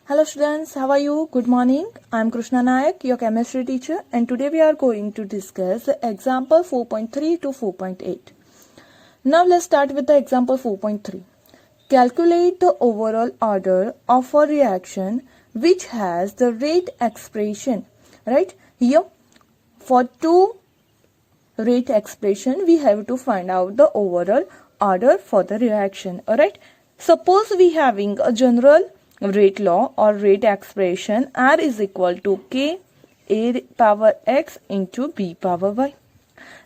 Hello students, how are you? Good morning. I am Krishna Nayak, your chemistry teacher, and today we are going to discuss example 4.3 to 4.8. Now let's start with the example 4.3. Calculate the overall order of a reaction which has the rate expression. Right? Here, for two rate expression, we have to find out the overall order for the reaction. Alright? Suppose we having a general rate law or rate expression R is equal to K A power X into B power Y.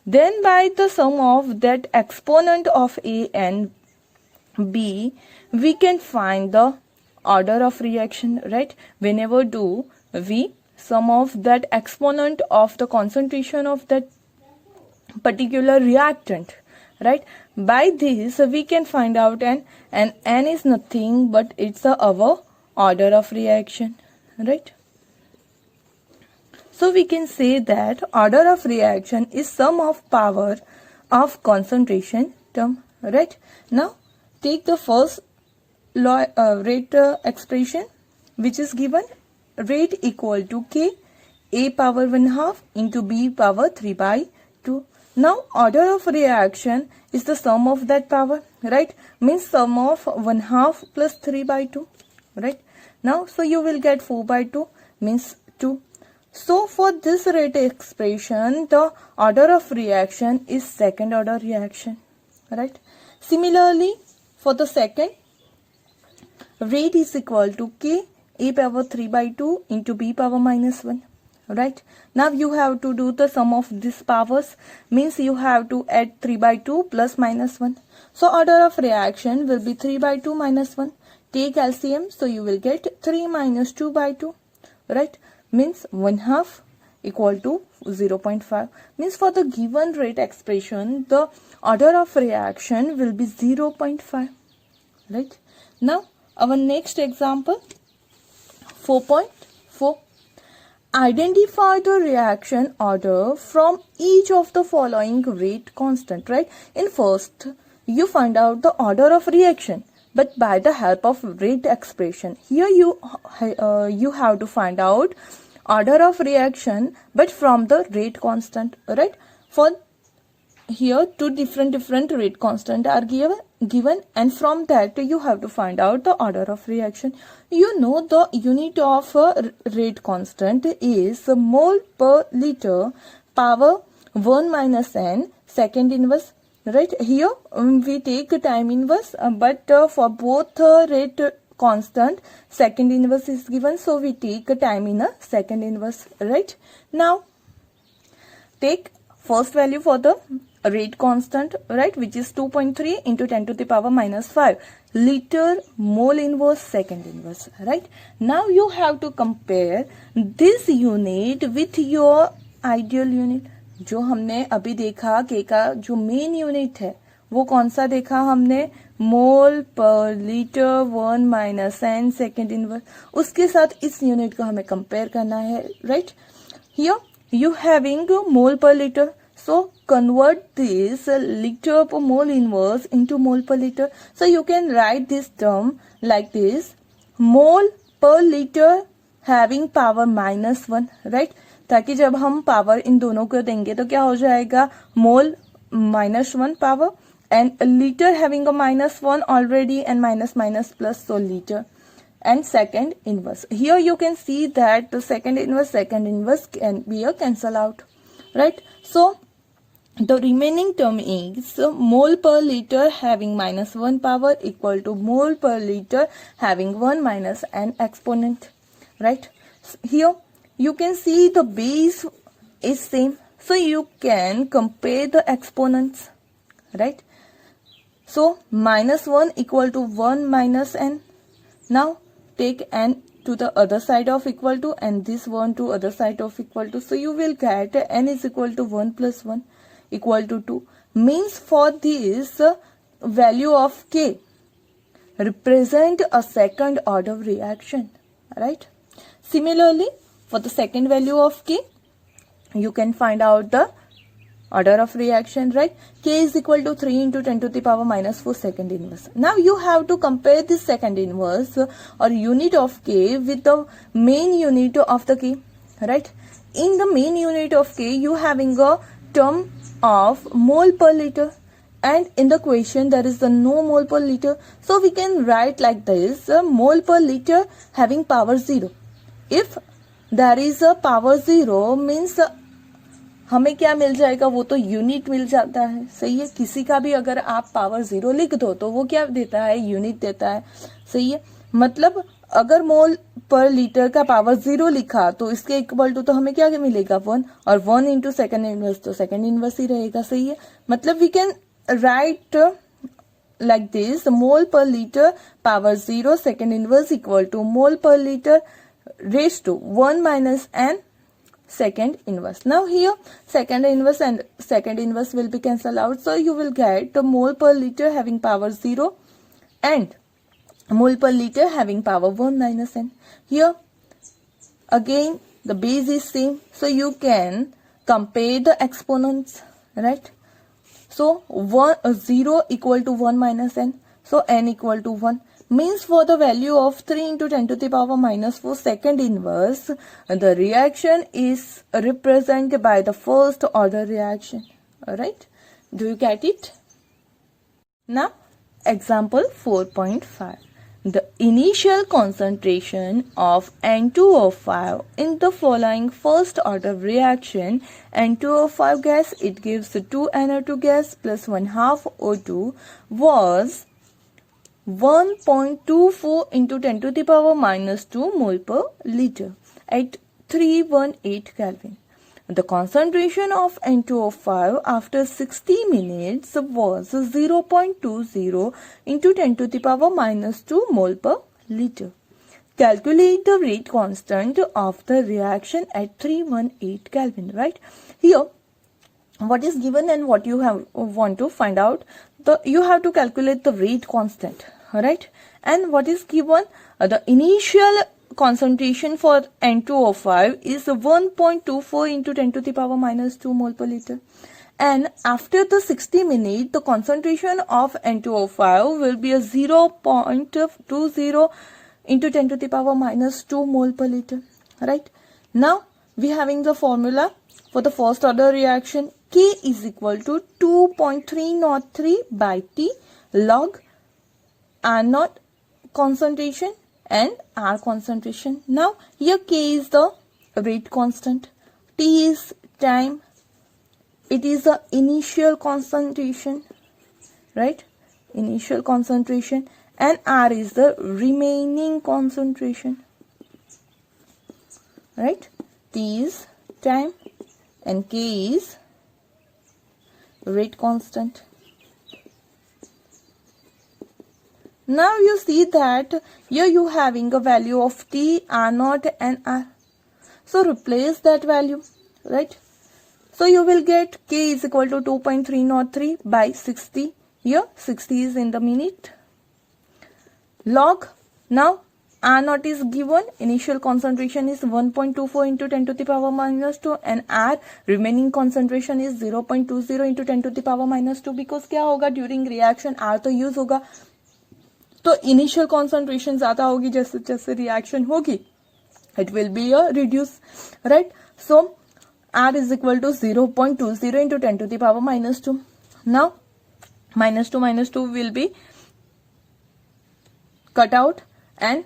Then by the sum of that exponent of A and B, we can find the order of reaction, right? Whenever do we sum of that exponent of the concentration of that particular reactant, right? By this we can find out and N is nothing but it's our order of reaction, right? So we can say that order of reaction is sum of power of concentration term, right? Now take the first law, rate expression, which is given rate equal to K A power 1/2 into B power 3/2. Now order of reaction is the sum of that power, right? Means sum of 1/2 plus 3/2, right? Now so you will get 4/2 means 2. So for this rate expression, the order of reaction is second order reaction, right? Similarly, for the second, rate is equal to K A power 3/2 into B power -1. Right? Now you have to do the sum of these powers, means you have to add 3/2 plus -1. So order of reaction will be 3/2 -1. Take LCM, so you will get 3 minus 2/2. Right? Means 1/2 equal to 0.5. Means for the given rate expression, the order of reaction will be 0.5. Right? Now our next example 4.4. Identify the reaction order from each of the following rate constant, right? In first, you find out the order of reaction, but by the help of rate expression. Here you have to find out order of reaction, but from the rate constant, right? For here two different rate constant are given, and from that you have to find out the order of reaction. You know the unit of rate constant is mole per liter power 1 minus n second inverse, right? Here we take time inverse, but for both rate constant second inverse is given, so we take time in a second inverse, right? Now take first value for the rate constant, right, which is 2.3 into 10 to the power -5 liter mole inverse second inverse, right? Now you have to compare this unit with your ideal unit. जो हमने अभी देखा के का जो main unit है वो कौन सा देखा हमने, मोल पर litre 1 minus n second inverse. उसके साथ इस यूनिट को हमें कंपेयर करना है, right? Here you having mole per liter, so convert this liter per mole inverse into mole per liter. So you can write this term like this: mole per liter having power -1, right? ताकि जब हम power in दोनों को देंगे तो क्या हो जाएगा, मोल -1 power and liter having a -1 already and minus plus, so liter. And second inverse, here you can see that the second inverse can be a cancel out, right? So the remaining term is mole per liter having -1 power equal to mole per liter having 1 minus an exponent, right? Here you can see the base is same, so you can compare the exponents, right? So -1 equal to 1 minus n. Now take n to the other side of equal to and this one to other side of equal to. So you will get n is equal to 1 plus 1 equal to 2. Means for this value of K represent a second order reaction, right? Similarly, for the second value of K, you can find out the order of reaction, right? K is equal to 3 into 10 to the power minus 4 second inverse. Now you have to compare this second inverse or unit of K with the main unit of the K, right? In the main unit of K, you having a term of mole per liter, and in the question there is the no mole per liter. So we can write like this, mole per liter having power 0. If there is a power 0 means हमें क्या मिल जाएगा, वो तो unit मिल जाता है, सही है. किसी का भी अगर आप पावर 0 लिख दो तो वो क्या देता है, यूनिट देता है, सही है. मतलब अगर मोल पर लीटर का पावर 0 लिखा तो इसके इक्वल टू तो हमें क्या मिलेगा, 1, और 1 इंटू सेकेंड इनवर्स तो सेकेंड इनवर्स ही रहेगा, सही है. मतलब we can write like this, mole per liter power 0 second inverse equal to mole per liter raised to 1 minus n second inverse. Now here second inverse and second inverse will be cancelled out, so you will get the mole per liter having power 0 and mole per liter having power 1 minus n. Here again the base is same, so you can compare the exponents, right? So 0 equal to 1 minus n, so n equal to 1. Means for the value of 3 into 10 to the power minus 4 second inverse, the reaction is represented by the first order reaction. Alright, do you get it? Now example 4.5. The initial concentration of N2O5 in the following first order reaction, N2O5 gas, it gives 2 NO2 gas plus 1/2 O2, was 1.24 into 10 to the power minus 2 mole per liter at 318 Kelvin. The concentration of N2O5 after 60 minutes was 0.20 into 10 to the power minus 2 mole per liter. Calculate the rate constant of the reaction at 318 Kelvin, right? Here, what is given and what you want to find out, you have to calculate the rate constant, right? And what is given, the initial concentration for N2O5 is 1.24 into 10 to the power minus 2 mole per liter. And after the 60 minutes, the concentration of N2O5 will be a 0.20 into 10 to the power minus 2 mole per liter, right? Now, we having the formula for the first order reaction. K is equal to 2.303 by T log R naught concentration and R concentration. Now here K is the rate constant, T is time, it is the initial concentration, right? Initial concentration, and R is the remaining concentration, right? T is time and K is rate constant. Now you see that here you having a value of T, R naught and R. So replace that value, right? So you will get K is equal to 2.303 by 60. Here 60 is in the minute. Log, now R naught is given, initial concentration is 1.24 into 10 to the power minus 2 and R remaining concentration is 0.20 into 10 to the power minus 2, because क्या होगा during reaction R तो use होगा, तो initial concentration ज्यादा होगी, जैसे जैसे reaction होगी it will be a reduce, right? So R is equal to 0.20 into 10 to the power minus 2. Now minus 2 will be cut out and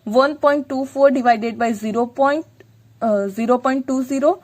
1.24 divided by 0.20,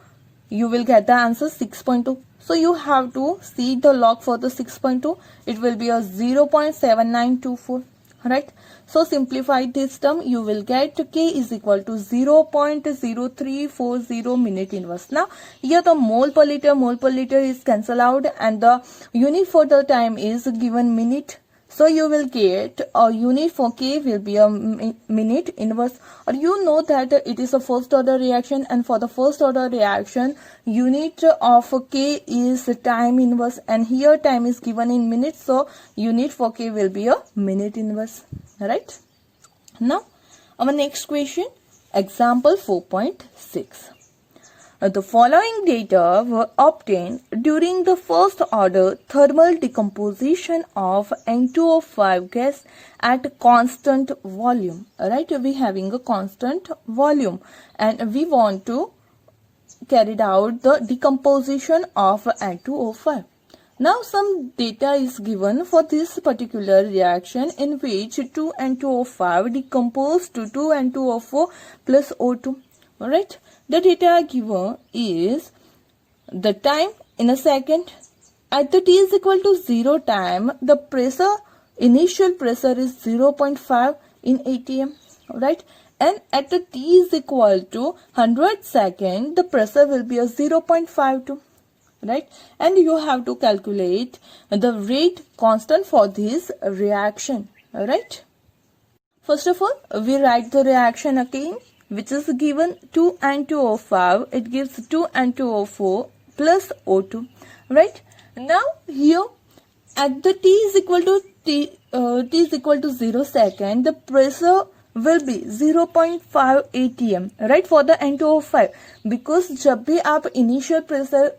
you will get the answer 6.2. So you have to see the log for the 6.2. It will be a 0.7924. Right? So simplify this term, you will get K is equal to 0.0340 minute inverse. Now here the mole per liter is cancelled out and the unit for the time is given minute. So you will get a unit for K will be a minute inverse, or you know that it is a first order reaction, and for the first order reaction unit of K is time inverse, and here time is given in minutes, so unit for K will be a minute inverse, right? Now our next question, example 4.6. The following data were obtained during the first order thermal decomposition of N2O5 gas at constant volume. Right, we having a constant volume and we want to carry out the decomposition of N2O5. Now some data is given for this particular reaction in which 2N2O5 decomposed to 2N2O4 plus O2. Alright, the data given is the time in a second. At the t is equal to 0 time, the pressure, initial pressure is 0.5 in atm. Right, and at the t is equal to 100 second, the pressure will be a 0.52. Right, and you have to calculate the rate constant for this reaction. All right, first of all we write the reaction again, which is given 2N2O5, it gives 2N2O4 plus O2. Right, now here at the t is equal to t is equal to 0 second, the pressure will be 0.5 atm. Right, for the N2O5, because जब भी आप initial pressure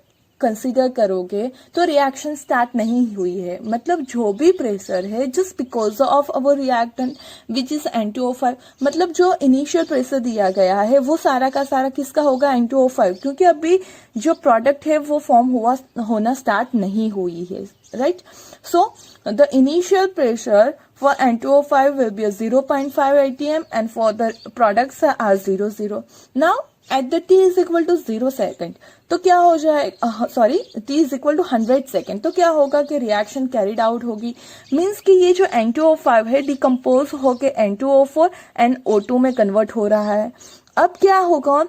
consider करोगे तो reaction start नहीं हुई है, मतलब जो भी प्रेशर है just because of our reactant which is N2O5, मतलब जो इनिशियल प्रेशर दिया गया है वो सारा का सारा किसका होगा, N2O5, क्योंकि अभी जो प्रोडक्ट है वो फॉर्म होना स्टार्ट नहीं हुई है. Right, so the initial pressure for N2O5 will be a 0.5 atm and for the products are 0. Now at the t is equal to 0 second, तो क्या हो जाएगा, sorry t is equal to 100 second, तो क्या होगा कि रिएक्शन कैरिड आउट होगी. Means कि ये जो N2O5 है डिकम्पोज होके N2O4 एंड O2 में कन्वर्ट हो रहा है. अब क्या होगा,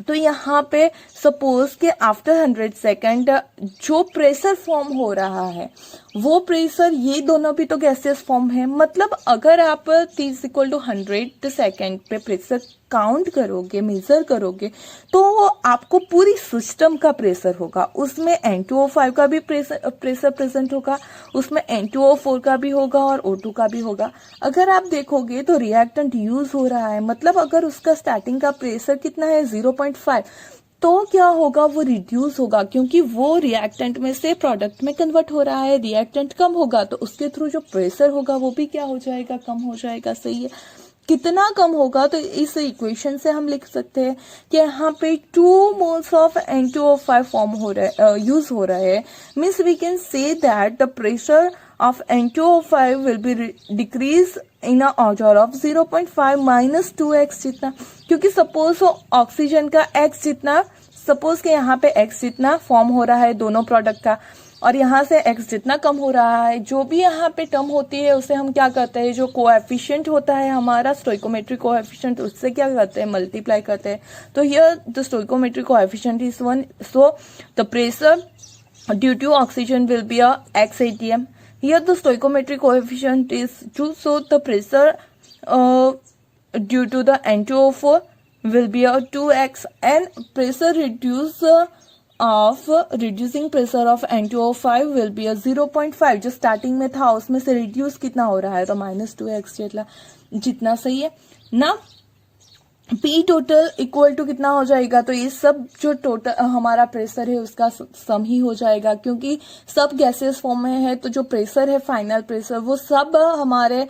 तो यहाँ पे सपोज के आफ्टर 100 सेकेंड जो प्रेशर फॉर्म हो रहा है वो प्रेशर, ये दोनों भी तो गैसेस फॉर्म है, मतलब अगर आप t = 100 सेकेंड पे प्रेशर काउंट करोगे, मेजर करोगे, तो आपको पूरी सिस्टम का प्रेशर होगा. उसमें N2O5 का भी प्रेशर प्रेजेंट होगा, उसमें N2O4 का भी होगा और O2 का भी होगा. अगर आप देखोगे तो रिएक्टेंट यूज हो रहा है, मतलब अगर उसका स्टार्टिंग का प्रेशर कितना है 0.5, तो क्या होगा, वो रिड्यूस होगा क्योंकि वो रिएक्टेंट में से प्रोडक्ट में कन्वर्ट हो रहा है. रिएक्टेंट कम होगा तो उसके थ्रू जो प्रेशर होगा वो भी क्या हो जाएगा, कम हो जाएगा. सही है, कितना कम होगा, तो इस इक्वेशन से हम लिख सकते हैं कि यहाँ पे 2 moles ऑफ N2O5 फॉर्म हो रहा है, यूज हो रहा है. Means we can say that the pressure of N2O5 will be decrease in a order of 0.5 minus 2x जितना, क्योंकि सपोज ऑक्सीजन का x जितना, सपोज के यहाँ पे x जितना फॉर्म हो रहा है दोनों प्रोडक्ट का, और यहाँ से x जितना कम हो रहा है. जो भी यहाँ पे टर्म होती है उसे हम क्या करते हैं, जो कोएफिशिएंट होता है हमारा स्टोइकोमेट्रिक कोएफिशिएंट, उससे क्या करते हैं, मल्टीप्लाई करते हैं. तो here the stoichiometric coefficient is 1, so the pressure due to oxygen will be a x atm. Here the stoichiometric coefficient is 2, so the pressure due to the N2O4 will be a 2x, and pressure reducing pressure of N2O5 will be a 0.5. जो starting में था उसमें से reduce कितना हो रहा है, तो -2x जितना. सही है ना. P टोटल इक्वल टू कितना हो जाएगा, तो ये सब जो टोटल हमारा प्रेशर है उसका सम ही हो जाएगा, क्योंकि सब गैसेस फॉर्म में है, तो जो प्रेशर है फाइनल प्रेशर वो सब हमारे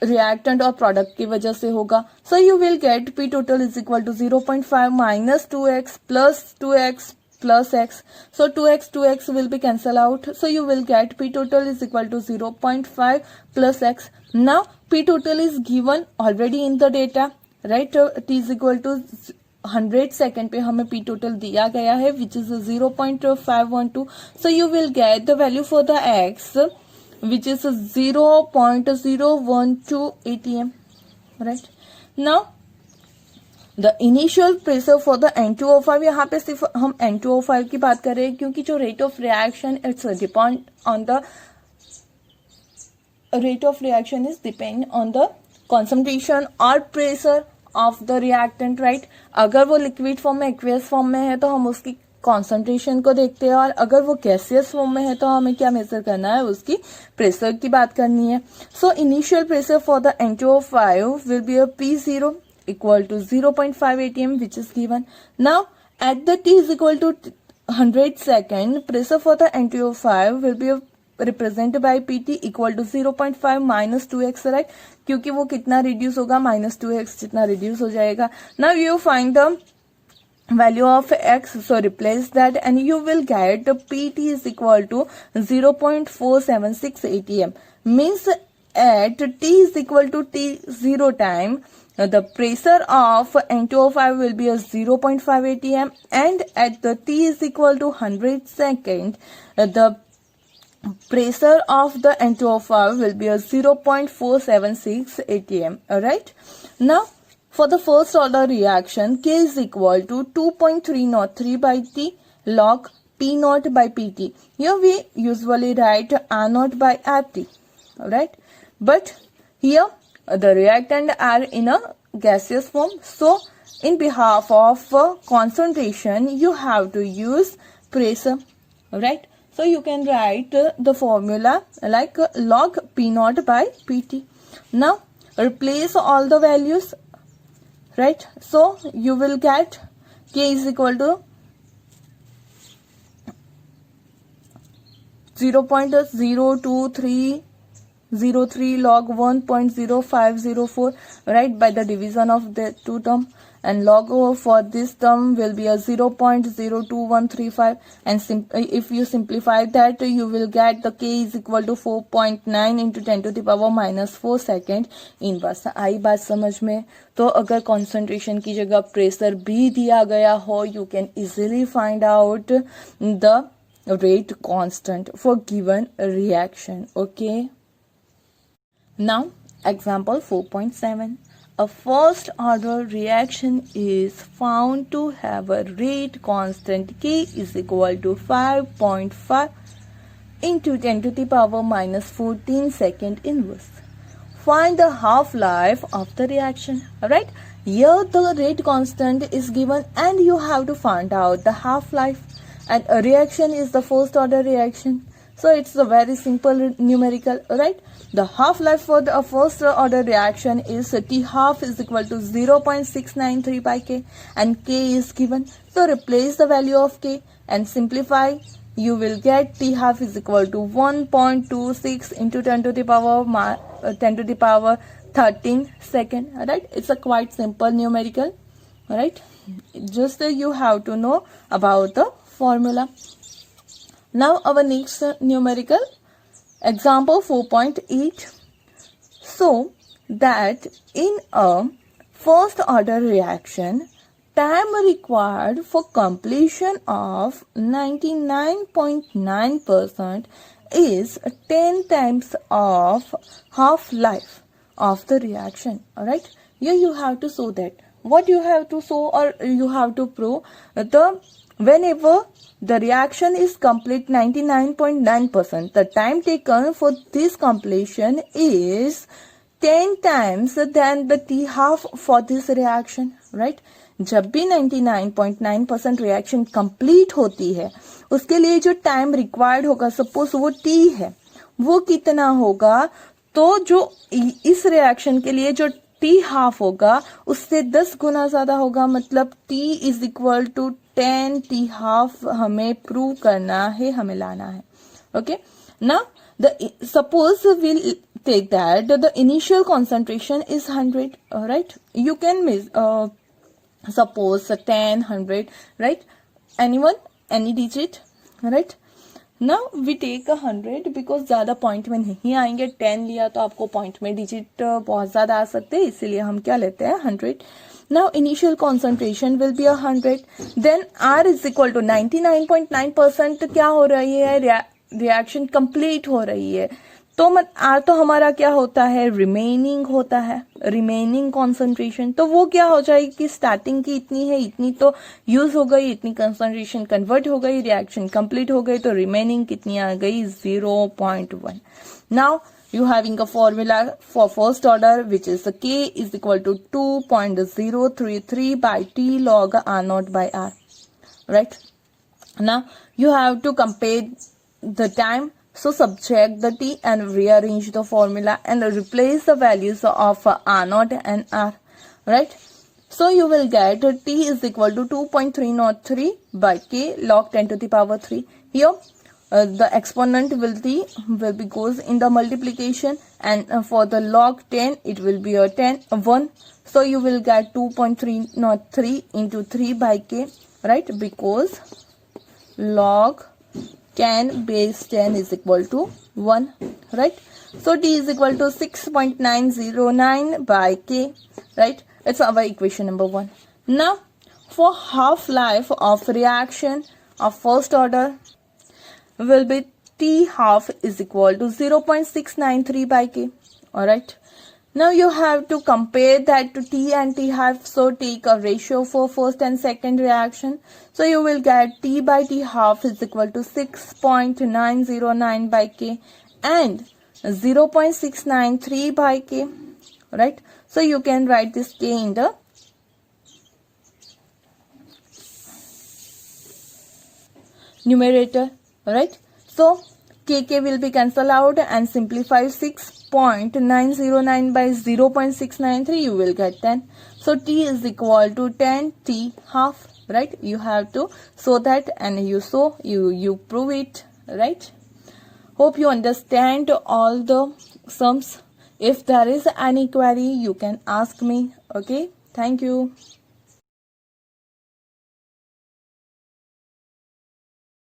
रिएक्टेंट और प्रोडक्ट की वजह से होगा. So you will get P total is equal to 0.5 minus 2x plus 2x plus x. So 2x will be cancelled out. So you will get P total is equal to 0.5 plus x. Now P total is given already in the data, right? T is equal to 100 second पे हमें P total दिया गया है, which is 0.512. So you will get the value for the x, which is 0.012 atm, right? Now the initial pressure for the N2O5, यहाँ पे सिर्फ हम N2O5 की बात कर रहे हैं, क्योंकि जो rate of reaction it's depend on the rate of reaction is depend on the concentration or pressure of the reactant, right? अगर वो liquid form में aqueous form में है तो हम उसकी कॉन्सेंट्रेशन को देखते हैं, और अगर वो गैसियस फॉर्म में है तो हमें क्या मेजर करना है, उसकी प्रेशर की बात करनी है. So initial pressure for the N2O5 will be a P0 equal to 0.5 atm, which is given. Now At the t is equal to 100 second, pressure for the NTO5 will be represented by PT equal to 0.5 minus 2x, right? क्योंकि वो कितना reduce होगा, minus 2x जितना reduce हो जाएगा. Now you find the value of x, so replace that and you will get PT is equal to 0.476 atm. Means at t is equal to t0 time, the pressure of N2O5 will be a 0.5 atm, and at the t is equal to 100 second, the pressure of the N2O5 will be a 0.476 atm. Alright. Now for the first order reaction, K is equal to 2.303 by T log P naught by PT. Here we usually write R naught by RT. Alright. But here the reactant are in a gaseous form. So in behalf of concentration, you have to use pressure. Alright. So you can write the formula like log P naught by PT. Now replace all the values. Right, so you will get K is equal to 0.02303 log 1.0504, right, by the division of the two term, and log for this term will be a 0.02135, and if you simplify that, you will get the K is equal to 4.9 into 10 to the power minus 4 second. इन बस आई बात समझ में. तो अगर concentration की जगह pressure भी दिया गया हो, you can easily find out the rate constant for given reaction. Okay. Now example 4.7. A first order reaction is found to have a rate constant K is equal to 5.5 into 10 to the power minus 14 second inverse. Find the half-life of the reaction. Alright, here the rate constant is given and you have to find out the half-life, and a reaction is the first order reaction. So it's a very simple numerical, right? The half-life for the first order reaction is T half is equal to 0.693 by K, and K is given. So replace the value of K and simplify. You will get T half is equal to 1.26 into 10 to the power 13 second. Alright, it's a quite simple numerical. Alright, just you have to know about the formula. Now our next numerical, example 4.8. So that in a first order reaction, time required for completion of 99.9% is 10 times of half-life of the reaction. Alright, here you have to show that. What you have to show, or you have to prove, whenever the reaction is complete 99.9%, the time taken for this completion is 10 times than the T half for this reaction, right? जब भी 99.9% reaction complete होती है, उसके लिए जो time required होगा, suppose वो T है, वो कितना होगा? तो जो इस रिएक्शन के लिए जो T हाफ होगा उससे 10 गुना ज्यादा होगा. मतलब T is equal to 10 T half हमें प्रूव करना है, हमें लाना है. Okay, now suppose we'll take that the initial concentration is 100, right? You can suppose 10, 100, right? Anyone, any digit, right? Now we take 100 because ज्यादा पॉइंट में नहीं आएंगे. 10 लिया तो आपको पॉइंट में डिजिट बहुत ज्यादा आ सकते हैं, इसीलिए हम क्या लेते हैं 100. Now initial concentration will be 100. Then R is equal to 99.9% क्या हो रही है? रिएक्शन कंप्लीट हो रही है. तो R तो हमारा क्या होता है? रिमेनिंग होता है, रिमेनिंग कॉन्सेंट्रेशन. तो वो क्या हो जाएगी कि स्टार्टिंग की इतनी है, इतनी तो यूज हो गई, इतनी कंसंट्रेशन कन्वर्ट हो गई, रिएक्शन कंप्लीट हो गई, तो रिमेनिंग कितनी आ गई? 0.1. Now you having a formula for first order which is K is equal to 2.033 by T log R naught by R, right? Now you have to compare the time. So subtract the T and rearrange the formula and replace the values of R naught and R, right? So you will get t is equal to 2.303 by k log 10 to the power 3. Here the exponent will be goes in the multiplication, and for the log 10 it will be a 1. So you will get 2.303 into 3 by k, right? Because log 10 base 10 is equal to 1, right? So t is equal to 6.909 by k, right? It's our equation number 1. Now for half-life of reaction of first order will be t half is equal to 0.693 by k. Alright. Now you have to compare that to t and t half. So take a ratio for first and second reaction. So you will get t by t half is equal to 6.909 by k and 0.693 by k. Right. So you can write this k in the numerator. Right. So kk will be cancelled out and simplify 6.909 by 0.693, you will get 10. So t is equal to 10 t half, right? You have to show that, and you prove it, right? Hope you understand all the sums. If there is any query, you can ask me. Okay, thank you.